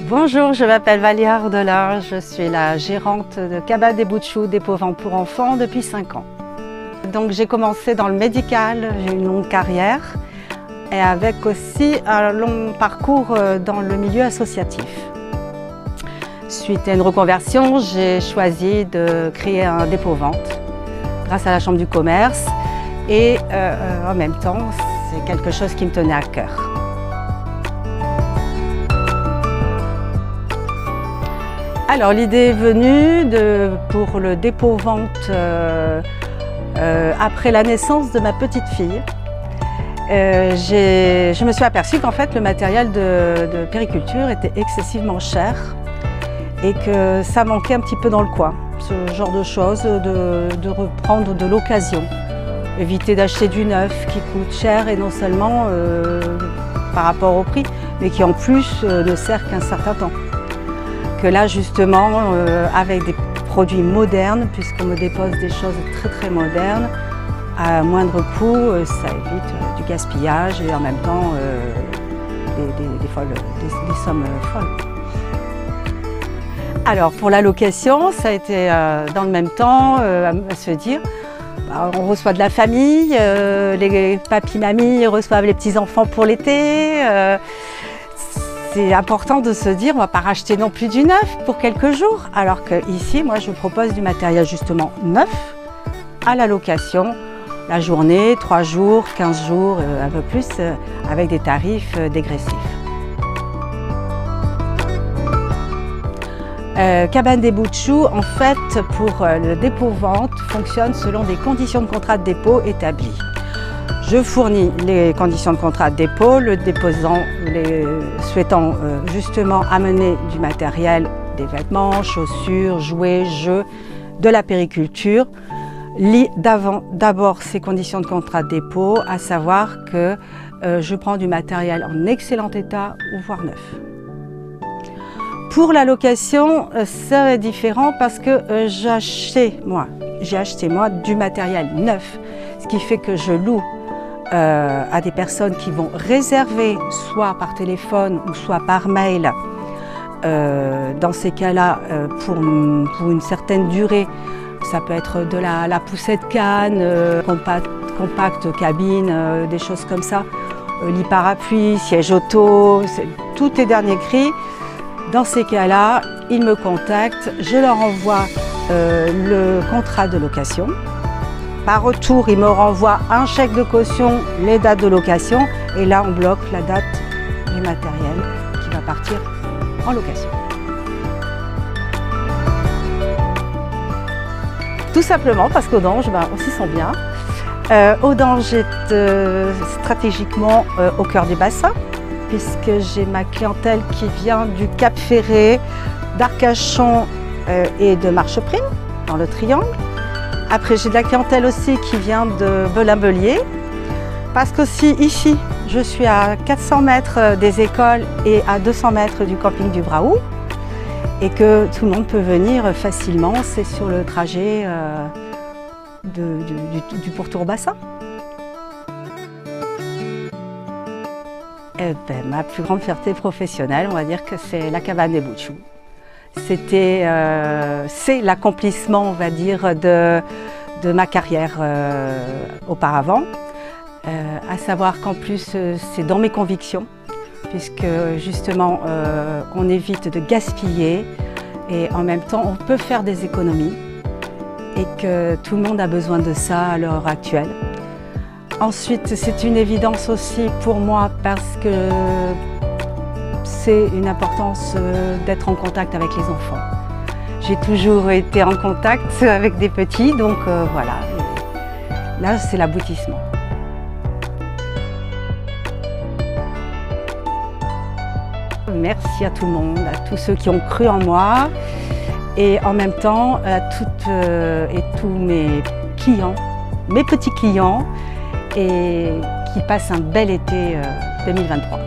Bonjour, je m'appelle Valérie Ardelin, je suis la gérante de Cabane des Boutchous, dépôt-vente pour enfants depuis 5 ans. Donc j'ai commencé dans le médical, j'ai une longue carrière et avec aussi un long parcours dans le milieu associatif. Suite à une reconversion, j'ai choisi de créer un dépôt-vente grâce à la Chambre du commerce et en même temps, c'est quelque chose qui me tenait à cœur. Alors l'idée est venue pour le dépôt-vente après la naissance de ma petite fille. Je me suis aperçue qu'en fait le matériel de périculture était excessivement cher et que ça manquait un petit peu dans le coin. Ce genre de choses, de reprendre de l'occasion. Éviter d'acheter du neuf qui coûte cher et non seulement par rapport au prix, mais qui en plus ne sert qu'un certain temps. Que là justement, avec des produits modernes, puisqu'on me dépose des choses très modernes, à moindre coût, ça évite du gaspillage et en même temps des sommes folles. Alors pour la location, ça a été dans le même temps à se dire, on reçoit de la famille, les papis-mamies reçoivent les petits-enfants pour l'été. C'est important de se dire, on ne va pas racheter non plus du neuf pour quelques jours. Alors qu'ici, moi, je propose du matériel justement neuf à la location, la journée, 3 jours, 15 jours, un peu plus, avec des tarifs dégressifs. Cabane des Boutchous, en fait, pour le dépôt-vente, fonctionne selon des conditions de contrat de dépôt établies. Je fournis les conditions de contrat de dépôt, le déposant souhaitant justement amener du matériel, des vêtements, chaussures, jouets, jeux, de la périculture, lit d'abord ces conditions de contrat de dépôt, à savoir que je prends du matériel en excellent état ou voire neuf. Pour la location, c'est différent parce que j'ai acheté moi du matériel neuf, ce qui fait que je loue à des personnes qui vont réserver soit par téléphone ou soit par mail. Dans ces cas-là, pour une certaine durée, ça peut être de la poussette canne, compact cabine, des choses comme ça, lit parapluie, siège auto, tous les derniers cris. Dans ces cas-là, ils me contactent, je leur envoie le contrat de location. Par retour, ils me renvoient un chèque de caution, les dates de location, et là on bloque la date du matériel qui va partir en location. Tout simplement parce qu'Audange, on s'y sent bien. Audange est stratégiquement au cœur du bassin, puisque j'ai ma clientèle qui vient du Cap Ferré, d'Arcachon et de Marcheprime, dans le Triangle. Après, j'ai de la clientèle aussi qui vient de Belin-Bellier, parce qu'aussi ici, je suis à 400 mètres des écoles et à 200 mètres du camping du Braou, et que tout le monde peut venir facilement, c'est sur le trajet du pourtour bassin. Ma plus grande fierté professionnelle, on va dire que c'est la Cabane des Boutchous. C'est l'accomplissement, on va dire, de ma carrière auparavant. À savoir qu'en plus, c'est dans mes convictions, puisque justement, on évite de gaspiller et en même temps, on peut faire des économies et que tout le monde a besoin de ça à l'heure actuelle. Ensuite, c'est une évidence aussi pour moi parce que c'est une importance d'être en contact avec les enfants. J'ai toujours été en contact avec des petits, donc voilà. Là, c'est l'aboutissement. Merci à tout le monde, à tous ceux qui ont cru en moi et en même temps à toutes et tous mes clients, mes petits clients, et qui passent un bel été 2023.